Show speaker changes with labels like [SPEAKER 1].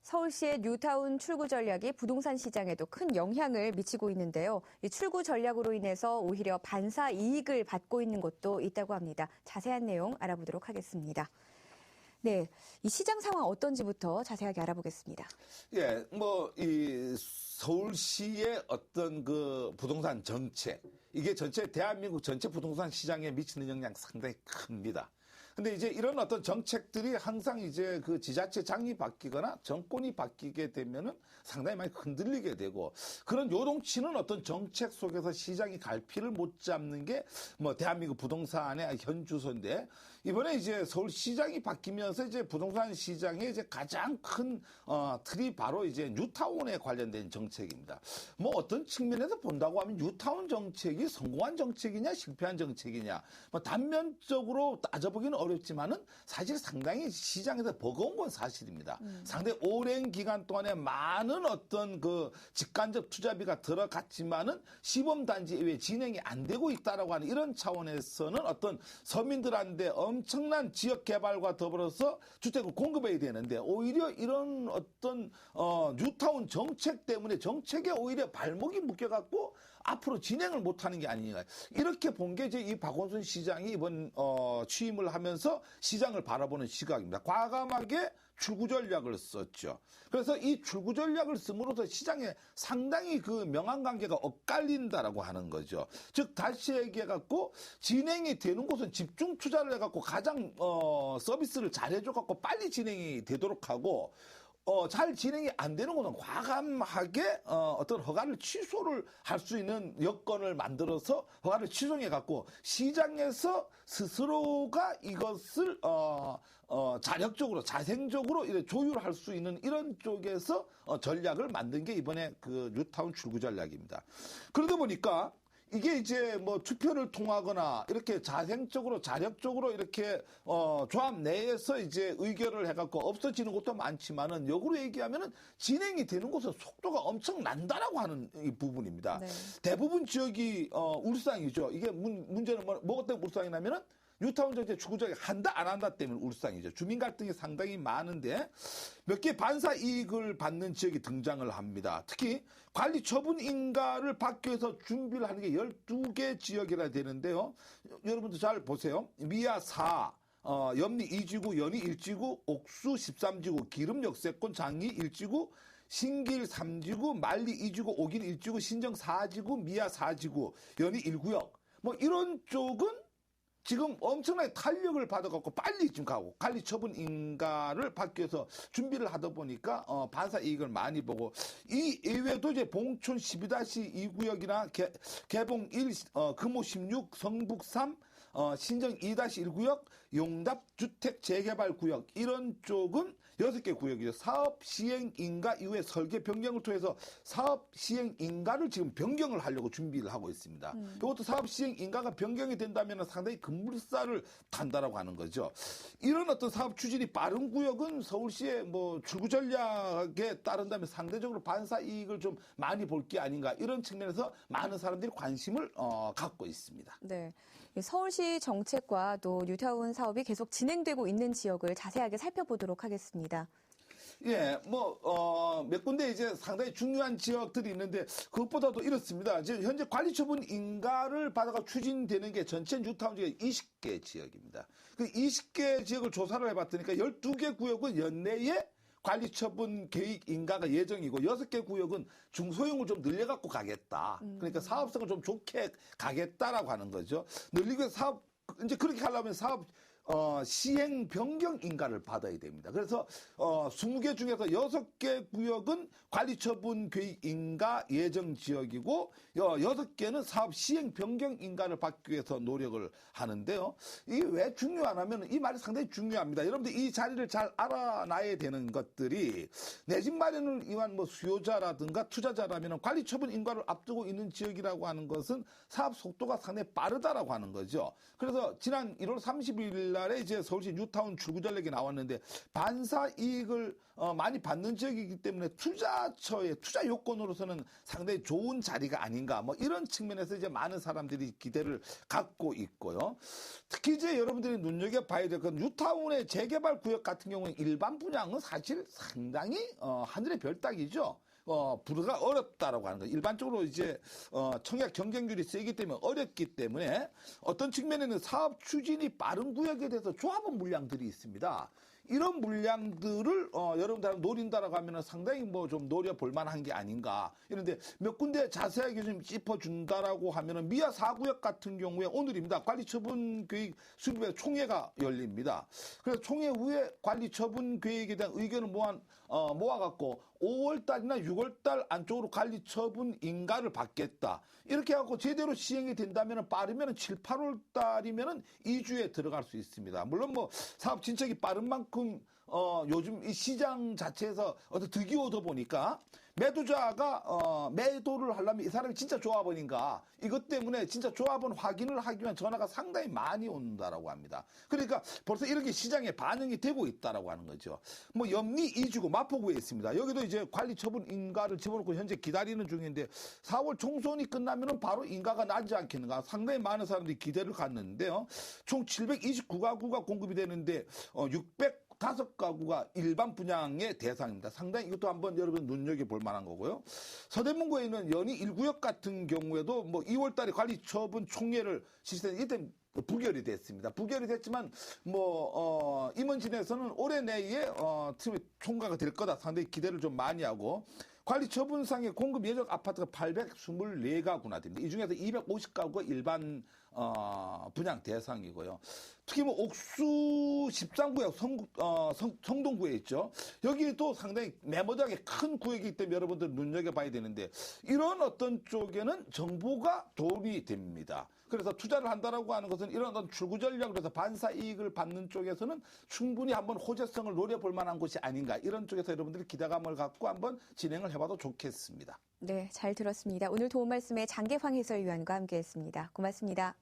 [SPEAKER 1] 서울시의 뉴타운 출구 전략이 부동산 시장에도 큰 영향을 미치고 있는데요. 이 출구 전략으로 인해서 오히려 반사 이익을 받고 있는 곳도 있다고 합니다. 자세한 내용 알아보도록 하겠습니다. 네, 이 시장 상황 어떤지부터 자세하게 알아보겠습니다.
[SPEAKER 2] 예, 이 서울시의 어떤 그 부동산 정책, 이게 전체 대한민국 전체 부동산 시장에 미치는 영향 상당히 큽니다. 근데 이제 이런 어떤 정책들이 항상 이제 그 지자체장이 바뀌거나 정권이 바뀌게 되면은 상당히 많이 흔들리게 되고, 그런 요동치는 어떤 정책 속에서 시장이 갈피를 못 잡는 게 대한민국 부동산의 현 주소인데, 이번에 이제 서울시장이 바뀌면서 이제 부동산 시장의 이제 가장 큰 틀이 바로 이제 뉴타운에 관련된 정책입니다. 어떤 측면에서 본다고 하면 뉴타운 정책이 성공한 정책이냐 실패한 정책이냐, 단면적으로 따져보기는 어렵지만은 사실 상당히 시장에서 버거운 건 사실입니다. 상당히 오랜 기간 동안에 많은 어떤 그 직간접 투자비가 들어갔지만은 시범단지 이외에 진행이 안 되고 있다라고 하는 이런 차원에서는 어떤 서민들한테 엄청난 지역 개발과 더불어서 주택을 공급해야 되는데, 오히려 이런 어떤 뉴타운 정책 때문에 정책에 오히려 발목이 묶여갖고 앞으로 진행을 못하는 게 아니냐, 이렇게 본 게 이제 이 박원순 시장이 이번 취임을 하면서 시장을 바라보는 시각입니다. 과감하게 출구 전략을 썼죠. 그래서 이 출구 전략을 씀으로써 시장에 상당히 그 명확 관계가 엇갈린다라고 하는 거죠. 즉 다시 얘기해갖고 진행이 되는 곳은 집중 투자를 해갖고 가장 서비스를 잘해줘갖고 빨리 진행이 되도록 하고, 잘 진행이 안 되는 것은 과감하게 어떤 허가를 취소를 할 수 있는 여건을 만들어서 허가를 취소해 갖고 시장에서 스스로가 이것을 자력적으로 자생적으로 이렇게 조율할 수 있는 이런 쪽에서 전략을 만든 게 이번에 그 뉴타운 출구 전략입니다. 그러다 보니까 이게 이제 투표를 통하거나 이렇게 자생적으로 자력적으로 이렇게 조합 내에서 이제 의결을 해갖고 없어지는 것도 많지만은, 역으로 얘기하면은 진행이 되는 곳은 속도가 엄청 난다라고 하는 이 부분입니다. 네. 대부분 지역이 울상이죠. 이게 문제는 뭐가 때문에 울상이냐면은 뉴타운 정책 추구적이 한다 안 한다 때문에 울상이죠. 주민 갈등이 상당히 많은데 몇 개 반사 이익을 받는 지역이 등장을 합니다. 특히 관리 처분 인가를 받기 위해서 준비를 하는 게 12개 지역이라 되는데요. 여러분들 잘 보세요. 미아 4, 염리 2지구, 연희 1지구, 옥수 13지구, 기름 역세권 장리 1지구, 신길 3지구, 만리 2지구, 옥인 1지구, 신정 4지구, 미아 4지구, 연희 1구역. 이런 쪽은 지금 엄청나게 탄력을 받아갖고 빨리 지금 가고, 관리 처분 인가를 받기 위해서 준비를 하다 보니까 반사 이익을 많이 보고, 이 이외에도 이제 봉촌 12-2구역이나 개봉 1, 금호 16, 성북 3, 신정 2-1구역, 용답 주택 재개발 구역, 이런 쪽은 6개 구역이죠. 사업 시행 인가 이후에 설계 변경을 통해서 사업 시행 인가를 지금 변경을 하려고 준비를 하고 있습니다. 이것도 사업 시행 인가가 변경이 된다면 상당히 급물살을 탄다라고 하는 거죠. 이런 어떤 사업 추진이 빠른 구역은 서울시의 출구 전략에 따른다면 상대적으로 반사 이익을 좀 많이 볼 게 아닌가, 이런 측면에서 많은 사람들이 관심을 갖고 있습니다.
[SPEAKER 1] 네, 서울시 정책과 또 뉴타운 사업이 계속 진행되고 있는 지역을 자세하게 살펴보도록 하겠습니다.
[SPEAKER 2] 예, 몇 군데 이제 상당히 중요한 지역들이 있는데, 그것보다도 이렇습니다. 지금 현재 관리 처분 인가를 받아가 추진되는 게 전체 뉴타운 지역 20개 지역입니다. 그 20개 지역을 조사를 해봤더니 12개 구역은 연내에 관리 처분 계획 인가가 예정이고, 6개 구역은 중소형을 좀 늘려갖고 가겠다. 그러니까 사업성을 좀 좋게 가겠다라고 하는 거죠. 늘리고 사업, 이제 그렇게 하려면 사업 시행 변경 인가를 받아야 됩니다. 그래서 20개 중에서 6개 구역은 관리 처분 계획 인가 예정 지역이고, 6개는 사업 시행 변경 인가를 받기 위해서 노력을 하는데요. 이게 왜 중요하냐면, 이 말이 상당히 중요합니다. 여러분들 이 자리를 잘 알아놔야 되는 것들이, 내 집 마련을 위한 수요자라든가 투자자라면 관리 처분 인가를 앞두고 있는 지역이라고 하는 것은 사업 속도가 상당히 빠르다라고 하는 거죠. 그래서 지난 1월 30일 날에 이제 서울시 뉴타운 출구 전략이 나왔는데 반사 이익을 많이 받는 지역이기 때문에 투자처의 투자 요건으로서는 상당히 좋은 자리가 아닌가 뭐 이런 측면에서 이제 많은 사람들이 기대를 갖고 있고요. 특히 이제 여러분들이 눈여겨봐야 될 건 뉴타운의 재개발 구역 같은 경우는 일반 분양은 사실 상당히 하늘의 별 따기죠. 부르가 어렵다라고 하는 거예요. 일반적으로 이제 청약 경쟁률이 세기 때문에 어렵기 때문에 어떤 측면에는 사업 추진이 빠른 구역에 대해서 조합원 물량들이 있습니다. 이런 물량들을 여러분들 노린다라고 하면은 상당히 뭐 좀 노려볼 만한 게 아닌가. 이런데 몇 군데 자세하게 좀 짚어준다라고 하면은 미아 4구역 같은 경우에 오늘입니다. 관리처분 계획 수립회 총회가 열립니다. 그래서 총회 후에 관리처분 계획에 대한 의견을 모아갖고 5월달이나 6월달 안쪽으로 관리처분 인가를 받겠다. 이렇게 하고 제대로 시행이 된다면 빠르면 7, 8월달이면 2주에 들어갈 수 있습니다. 물론 뭐 사업 진척이 빠른 만큼 요즘 이 시장 자체에서 어떤 득이 오다 보니까 매도자가 매도를 하려면 이 사람이 진짜 조합원인가 이것 때문에 진짜 조합원 확인을 하기 위한 전화가 상당히 많이 온다라고 합니다. 그러니까 벌써 이렇게 시장에 반영이 되고 있다라고 하는 거죠. 뭐 염리 2주구 마포구에 있습니다. 여기도 이제 관리처분 인가를 집어넣고 현재 기다리는 중인데 4월 총선이 끝나면은 바로 인가가 나지 않겠는가 상당히 많은 사람들이 기대를 갖는데요. 총 729가구가 공급이 되는데 605가구가 일반 분양의 대상입니다. 상당히 이것도 한번 여러분 눈여겨볼 만한 거고요. 서대문구에 있는 연희 1구역 같은 경우에도 뭐 2월 달에 관리처분 총회를 실시했는데 이때 부결이 됐습니다. 부결이 됐지만 임원진에서는 올해 내에 총가가 될 거다. 상당히 기대를 좀 많이 하고 관리처분상의 공급 예정 아파트가 824가구나 됩니다. 이 중에서 250가구가 일반 분양 대상이고요. 특히 뭐 옥수 13구역 성동구에 있죠. 여기도 상당히 메모장에 큰 구역이기 때문에 여러분들 눈여겨봐야 되는데 이런 어떤 쪽에는 정보가 도움이 됩니다. 그래서 투자를 한다라고 하는 것은 이런 어떤 출구 전략을 해서 반사 이익을 받는 쪽에서는 충분히 한번 호재성을 노려볼 만한 곳이 아닌가 이런 쪽에서 여러분들이 기대감을 갖고 한번 진행을 해봐도 좋겠습니다.
[SPEAKER 1] 네, 잘 들었습니다. 오늘 도움 말씀에 장계황 해설위원과 함께했습니다. 고맙습니다.